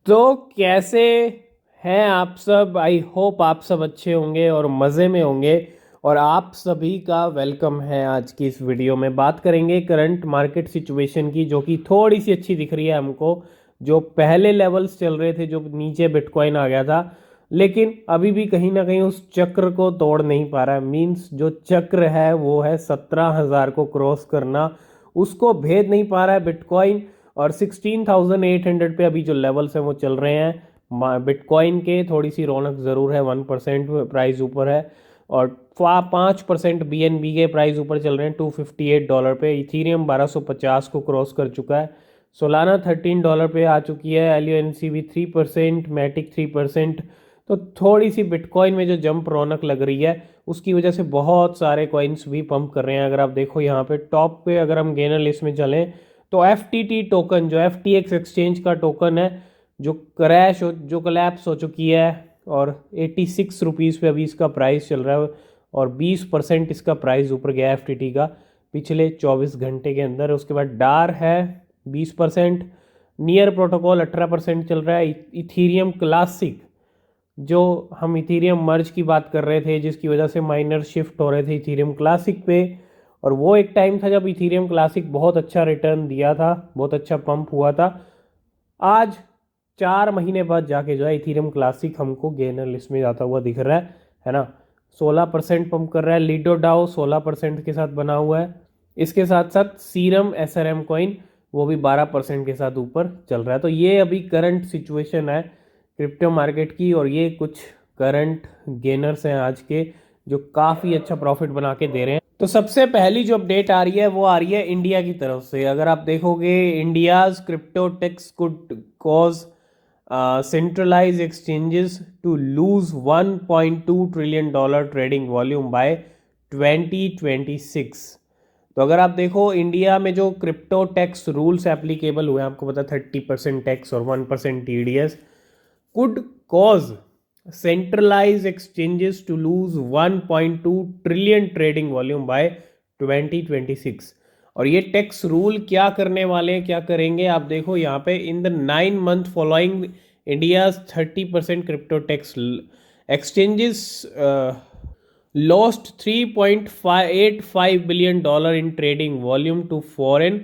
तो कैसे हैं आप सब। आई होप आप सब अच्छे होंगे और मज़े में होंगे। और आप सभी का वेलकम है। आज की इस वीडियो में बात करेंगे करंट मार्केट सिचुएशन की, जो कि थोड़ी सी अच्छी दिख रही है हमको। जो पहले लेवल्स चल रहे थे, जो नीचे बिटकॉइन आ गया था, लेकिन अभी भी कहीं ना कहीं उस चक्र को तोड़ नहीं पा रहा है। मींस जो चक्र है वो है 17,000 को क्रॉस करना, उसको भेद नहीं पा रहा है बिटकॉइन। और 16,800 पे अभी जो लेवल्स हैं वो चल रहे हैं। बिटकॉइन के थोड़ी सी रौनक ज़रूर है, 1% प्राइस ऊपर है। और 5% BNB के प्राइस ऊपर चल रहे हैं $258 पे। इथीरियम 1250 को क्रॉस कर चुका है। सोलाना $13 पे आ चुकी है। LUNC भी 3%, मैटिक 3%। तो थोड़ी सी बिटकॉइन में जो जंप रौनक लग रही है, उसकी वजह से बहुत सारे कॉइन्स भी पंप कर रहे हैं। अगर आप देखो यहाँ पे टॉप पे, अगर हम गेनर लिस्ट में चलें, तो FTT टोकन, जो FTX एक्सचेंज का टोकन है, जो कोलैप्स हो चुकी है, और 86 रुपीज़ पे अभी इसका प्राइस चल रहा है। और 20% इसका प्राइस ऊपर गया FTT का पिछले 24 घंटे के अंदर। उसके बाद डार है 20%। नियर प्रोटोकॉल 18% चल रहा है। इथीरियम क्लासिक, जो हम इथीरियम मर्ज की बात कर रहे थे, जिसकी वजह से माइनर शिफ्ट हो रहे थे इथीरियम क्लासिक पे। और वो एक टाइम था जब इथीरियम क्लासिक बहुत अच्छा रिटर्न दिया था, बहुत अच्छा पंप हुआ था। आज 4 महीने बाद जाके जो है इथीरियम क्लासिक हमको गेनर लिस्ट में जाता हुआ दिख रहा है ना। 16% पंप कर रहा है। लीडो डाओ 16% के साथ बना हुआ है। इसके साथ साथ सीरम SRM कॉइन, वो भी 12% के साथ ऊपर चल रहा है। तो ये अभी करंट सिचुएशन है क्रिप्टो मार्केट की। और ये कुछ करंट गेनर्स हैं आज के, जो काफ़ी अच्छा प्रॉफिट बना के दे रहे हैं। तो सबसे पहली जो अपडेट आ रही है वो आ रही है इंडिया की तरफ से। अगर आप देखोगे, India's crypto tax could cause centralize exchanges to lose $1.2 trillion trading volume by 2026। तो अगर आप देखो, इंडिया में जो क्रिप्टो टैक्स रूल्स एप्लीकेबल हुए हैं, आपको पता 30% टैक्स और 1% TDS, could cause centralized exchanges to lose 1.2 trillion trading volume by 2026। और ये टैक्स रूल क्या करने वाले हैं, क्या करेंगे, आप देखो यहाँ पे। In the 9 month following India 30% crypto tax exchanges lost $3.85 billion in trading volume to foreign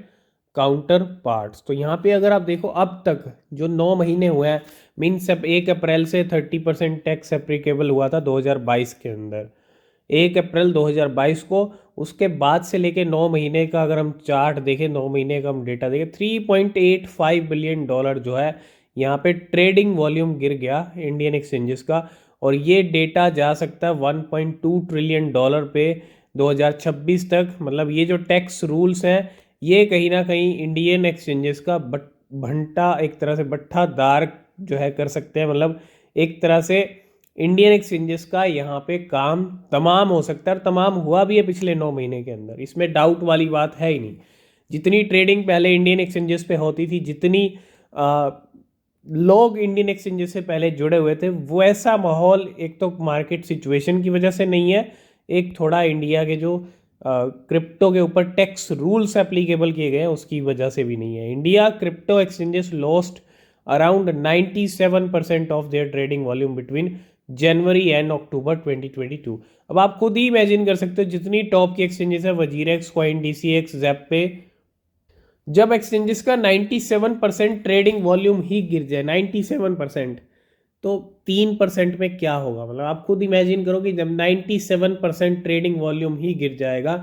counterparts. तो यहाँ पे अगर आप देखो, अब तक जो 9 महीने हुए हैं, मीन्स 1 अप्रैल से 30% टैक्स एप्लीकेबल हुआ था 2022 के अंदर, 1 अप्रैल 2022 को। उसके बाद से लेके 9 महीने का अगर हम चार्ट देखें, 9 महीने का हम डेटा देखें, $3.85 बिलियन जो है यहाँ पे ट्रेडिंग वॉल्यूम गिर गया इंडियन एक्सचेंजेस का। और ये डेटा जा सकता है $1.2 ट्रिलियन पे 2026 तक। मतलब ये जो टैक्स रूल्स हैं, ये कहीं ना कहीं इंडियन एक्सचेंजेस का भंटा, एक तरह से बट्टादार जो है कर सकते हैं। मतलब एक तरह से इंडियन एक्सचेंजेस का यहाँ पे काम तमाम हो सकता है, और तमाम हुआ भी है पिछले 9 महीने के अंदर। इसमें डाउट वाली बात है ही नहीं। जितनी ट्रेडिंग पहले इंडियन एक्सचेंजेस पे होती थी, जितनी लोग इंडियन एक्सचेंजेस से पहले जुड़े हुए थे, वैसा माहौल एक तो मार्केट सिचुएशन की वजह से नहीं है, एक थोड़ा इंडिया के जो क्रिप्टो के ऊपर टैक्स रूल्स एप्लीकेबल किए गए हैं उसकी वजह से भी नहीं है। India crypto exchanges lost around 97% of their trading volume between January and October 2022। अब आप खुद ही इमेजिन कर सकते हो, जितनी टॉप की एक्सचेंजेस है, वजीरेक्स, कॉइन DCX, ज़ेपे, जब एक्सचेंजेस का 97% ट्रेडिंग वॉल्यूम ही गिर जाए, 97%, तो 3% में क्या होगा। मतलब आप खुद इमेजिन करो कि जब 97% ट्रेडिंग वॉल्यूम ही गिर जाएगा,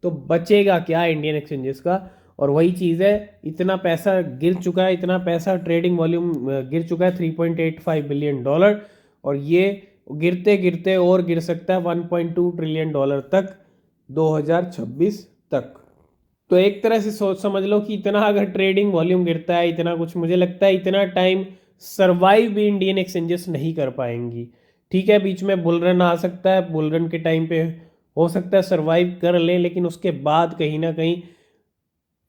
तो बचेगा क्या इंडियन एक्सचेंजेस का। और वही चीज़ है, इतना पैसा गिर चुका है, इतना पैसा ट्रेडिंग वॉल्यूम गिर चुका है, $3.85 बिलियन। और ये गिरते गिरते और गिर सकता है $1.2 ट्रिलियन तक 2026 तक। तो एक तरह से सोच समझ लो कि इतना अगर ट्रेडिंग वॉल्यूम गिरता है, इतना कुछ, मुझे लगता है इतना टाइम सरवाइव भी इंडियन एक्सचेंजेस नहीं कर पाएंगी। ठीक है, बीच में बुल रन आ सकता है, बुल रन के टाइम पे हो सकता है सरवाइव कर ले, लेकिन उसके बाद कहीं ना कहीं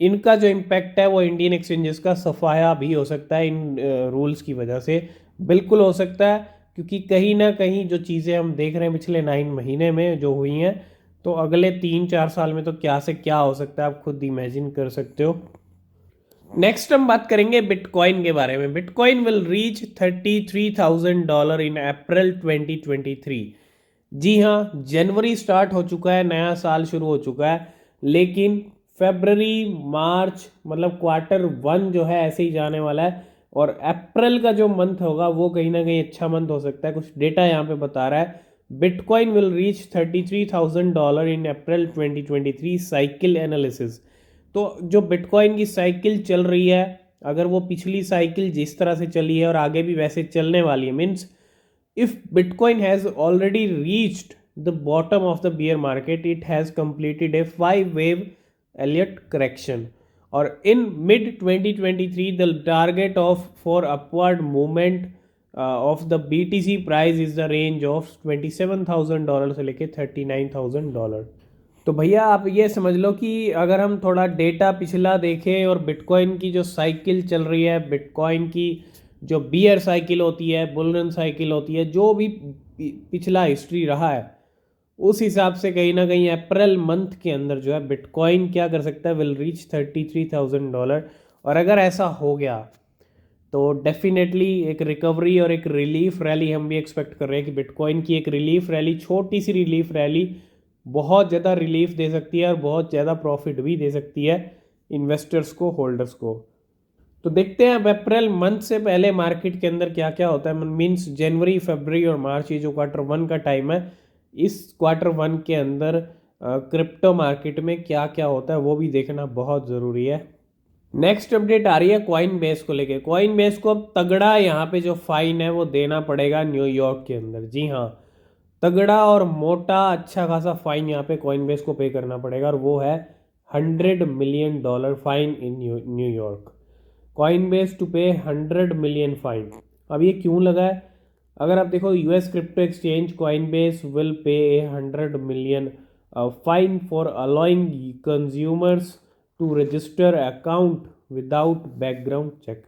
इनका जो इम्पैक्ट है वो इंडियन एक्सचेंजेस का सफाया भी हो सकता है इन रूल्स की वजह से। बिल्कुल हो सकता है, क्योंकि कहीं ना कहीं जो चीज़ें हम देख रहे हैं पिछले 9 महीने में जो हुई हैं, तो अगले 3-4 साल में तो क्या से क्या हो सकता है, आप खुद इमेजिन कर सकते हो। नेक्स्ट हम बात करेंगे बिटकॉइन के बारे में। बिटकॉइन विल रीच $33,000 इन अप्रैल 2023। जी हाँ, जनवरी स्टार्ट हो चुका है, नया साल शुरू हो चुका है, लेकिन फरवरी मार्च मतलब Q1 जो है ऐसे ही जाने वाला है, और अप्रैल का जो मंथ होगा वो कहीं ना कहीं अच्छा मंथ हो सकता है। कुछ डेटा यहाँ पे बता रहा है bitcoin will reach $33,000 in April 2023 cycle analysis. तो जो बिटकॉइन की साइकिल चल रही है, अगर वो पिछली साइकिल जिस तरह से चली है और आगे भी वैसे चलने वाली है, means if Bitcoin has already reached the bottom of the bear market, it has completed a 5-wave Elliott correction. Or in mid 2023, the target of for upward movement of the BTC price is the range of $27,000 से लेके $39,000। तो भैया आप ये समझ लो कि अगर हम थोड़ा डेटा पिछला देखें और बिटकॉइन की जो साइकिल चल रही है, बिटकॉइन की जो बियर साइकिल होती है, बुल रन साइकिल होती है, जो भी पिछला हिस्ट्री रहा है, उस हिसाब से कहीं ना कहीं अप्रैल मंथ के अंदर जो है बिटकॉइन क्या कर सकता है, विल रीच $33,000। और अगर ऐसा हो गया तो डेफिनेटली एक रिकवरी और एक रिलीफ रैली हम भी एक्सपेक्ट कर रहे हैं कि बिटकॉइन की एक रिलीफ रैली, छोटी सी रिलीफ रैली बहुत ज़्यादा रिलीफ दे सकती है और बहुत ज़्यादा प्रॉफिट भी दे सकती है इन्वेस्टर्स को, होल्डर्स को। तो देखते हैं अब अप्रैल मंथ से पहले मार्केट के अंदर क्या क्या होता है। मीन्स जनवरी, फरवरी और मार्च, ये जो Q1 का टाइम है, इस Q1 के अंदर क्रिप्टो मार्केट में क्या क्या होता है वो भी देखना बहुत ज़रूरी है। नेक्स्ट अपडेट आ रही है कॉइन बेस को लेके। कॉइन बेस को अब तगड़ा यहाँ पे जो फाइन है वो देना पड़ेगा न्यूयॉर्क के अंदर। जी हाँ, तगड़ा और मोटा अच्छा खासा फाइन यहाँ पे कॉइन बेस को पे करना पड़ेगा, और वो है $100 million fine in New York. Coinbase to pay 100 million fine. अब ये क्यों लगा है? अगर आप देखो, US crypto exchange Coinbase will pay a 100 million fine for allowing consumers to register account without background check.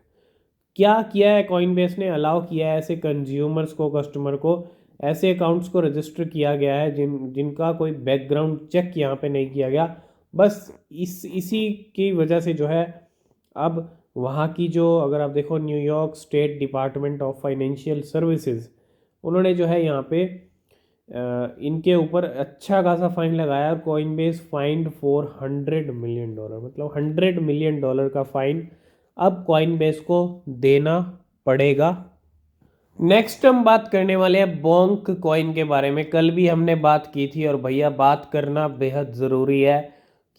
क्या किया है कॉइन बेस ने? अलाउ किया है ऐसे कंज्यूमर्स को, कस्टमर को, ऐसे अकाउंट्स को रजिस्टर किया गया है जिनका कोई बैकग्राउंड चेक यहाँ पे नहीं किया गया। बस इसी की वजह से जो है अब वहाँ की जो, अगर आप देखो, New York state department of financial services, उन्होंने जो है यहाँ पे इनके ऊपर अच्छा खासा फाइन लगाया, और coin base find for $100 million, मतलब $100 मिलियन का फाइन अब कॉइन बेस को देना पड़ेगा। नेक्स्ट हम बात करने वाले हैं बोंक कॉइन के बारे में। कल भी हमने बात की थी, और भैया बात करना बेहद ज़रूरी है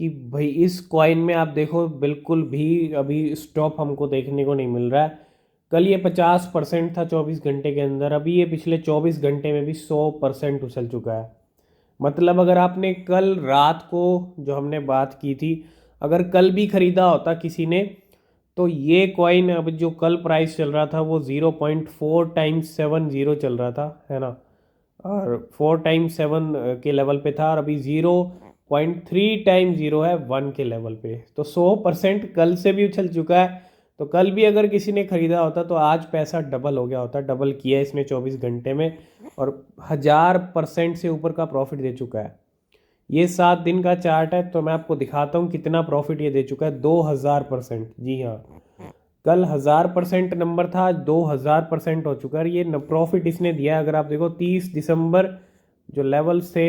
कि भाई इस कॉइन में आप देखो बिल्कुल भी अभी स्टॉप हमको देखने को नहीं मिल रहा है। कल ये 50% था 24 घंटे के अंदर, अभी ये पिछले 24 घंटे में भी 100% उछल चुका है। मतलब अगर आपने कल रात को जो हमने बात की थी, अगर कल भी ख़रीदा होता किसी ने, तो ये कॉइन अब जो कल प्राइस चल रहा था वो 0.4 टाइम्स 70 चल रहा था, है ना, और 4 टाइम्स 7 के लेवल पे था, और अभी 0.3 टाइम्स 0 है 1 के लेवल पे। तो 100% कल से भी उछल चुका है। तो कल भी अगर किसी ने ख़रीदा होता तो आज पैसा डबल हो गया होता। डबल किया इसने 24 घंटे में, और 1000% से ऊपर का प्रॉफिट दे चुका है। ये 7 दिन का चार्ट है, तो मैं आपको दिखाता हूँ कितना प्रॉफिट ये दे चुका है। 2000%। जी हाँ, कल 1000% नंबर था, आज 2000% हो चुका है। ये प्रॉफिट इसने दिया है। अगर आप देखो 30 दिसंबर जो लेवल से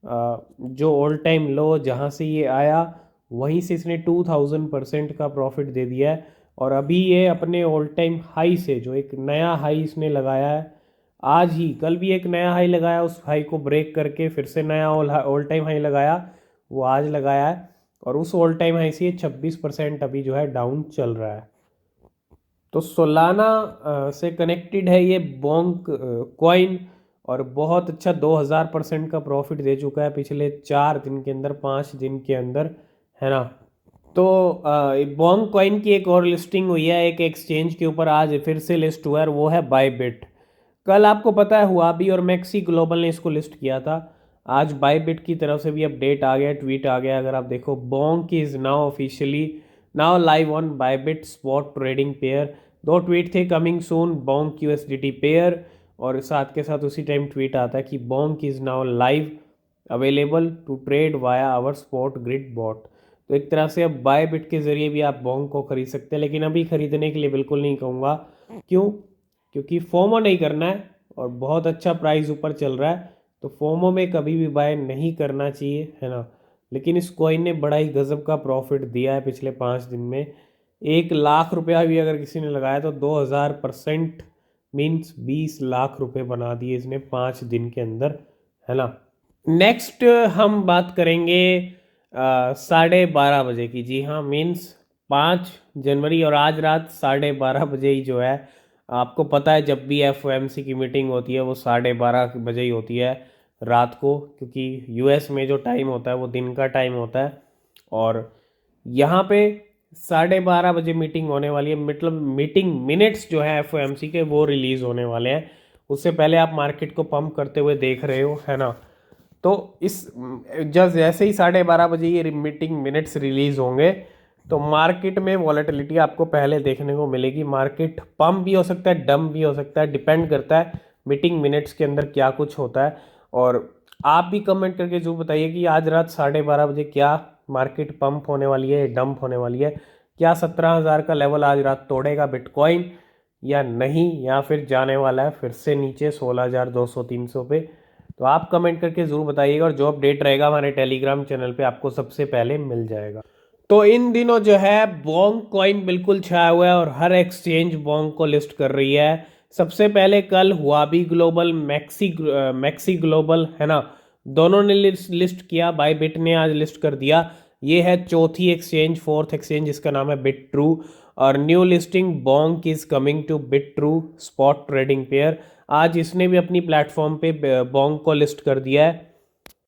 जो ऑल टाइम लो जहाँ से ये आया, वहीं से इसने 2000% का प्रॉफिट दे दिया है। और अभी ये अपने ऑल टाइम हाई से, जो एक नया हाई इसने लगाया है आज ही, कल भी एक नया हाई लगाया, उस हाई को ब्रेक करके फिर से नया ऑल टाइम हाई लगाया, वो आज लगाया है। और उस ऑल टाइम हाई से 26% अभी जो है डाउन चल रहा है। तो सोलाना से कनेक्टेड है ये बोंक कॉइन, और बहुत अच्छा 2000% का प्रॉफिट दे चुका है पिछले 4 दिन के अंदर, 5 दिन के अंदर, है ना। तो बोंक कॉइन की एक और लिस्टिंग हुई है एक एक्सचेंज के ऊपर, आज फिर से लिस्ट हुआ है, और वो है बायबिट। कल आपको पता है हुआबी और मैक्सी ग्लोबल ने इसको लिस्ट किया था। आज बायबिट की तरफ से भी अपडेट आ गया, ट्वीट आ गया। अगर आप देखो, Bonk is now officially now live on Bybit spot trading pair. 2 tweet थे, coming soon Bonk USDT pair, और साथ के साथ उसी टाइम ट्वीट आता है कि Bonk is now live available to trade via our spot grid bot. तो एक तरह से अब बाय बिट के ज़रिए भी आप बॉन्ग को खरीद सकते हैं, लेकिन अभी खरीदने के लिए बिल्कुल नहीं कहूँगा। क्यों? क्योंकि फोमो नहीं करना है और बहुत अच्छा प्राइस ऊपर चल रहा है, तो फोमो में कभी भी बाय नहीं करना चाहिए, है ना। लेकिन इस कॉइन ने बड़ा ही गजब का प्रॉफिट दिया है पिछले 5 दिन में। 1 लाख रुपया भी अगर किसी ने लगाया तो 2000% मीन्स 20 लाख रुपए बना दिए इसने 5 दिन के अंदर, है ना। नेक्स्ट हम बात करेंगे 12:30 बजे की। जी हाँ, मीन्स 5 जनवरी, और आज रात 12:30 बजे ही जो है, आपको पता है जब भी एफओएमसी की मीटिंग होती है वो 12:30 बजे ही होती है रात को, क्योंकि यूएस में जो टाइम होता है वो दिन का टाइम होता है। और यहाँ पे 12:30 बजे मीटिंग होने वाली है, मतलब मीटिंग मिनट्स जो है एफओएमसी के वो रिलीज होने वाले हैं। उससे पहले आप मार्केट को पंप करते हुए देख रहे हो, है ना। तो इस जब जैसे ही 12:30 बजे ये मीटिंग मिनट्स रिलीज होंगे तो मार्केट में वॉलेटिलिटी आपको पहले देखने को मिलेगी। मार्केट पंप भी हो सकता है, डंप भी हो सकता है, डिपेंड करता है मीटिंग मिनट्स के अंदर क्या कुछ होता है। और आप भी कमेंट करके जरूर बताइए कि आज रात 12:30 बजे क्या मार्केट पंप होने वाली है, डंप होने वाली है। क्या 17,000 का लेवल आज रात तोड़ेगा बिटकॉइन या नहीं, या फिर जाने वाला है फिर से नीचे 16,200-300 पे। तो आप कमेंट करके ज़रूर बताइएगा, और जो अपडेट रहेगा हमारे टेलीग्राम चैनल पे आपको सबसे पहले मिल जाएगा। तो इन दिनों जो है बोंग कॉइन बिल्कुल छाया हुआ है और हर एक्सचेंज बोंग को लिस्ट कर रही है। सबसे पहले कल हुआबी ग्लोबल, मैक्सी ग्लोबल, है ना, दोनों ने लिस्ट किया। बायबिट ने आज लिस्ट कर दिया। ये है चौथी एक्सचेंज, फोर्थ एक्सचेंज, जिसका नाम है बिट ट्रू। और new listing Bong is coming two bit true spot trading pair. आज इसने भी अपनी प्लेटफॉर्म पे बोंग को लिस्ट कर दिया है।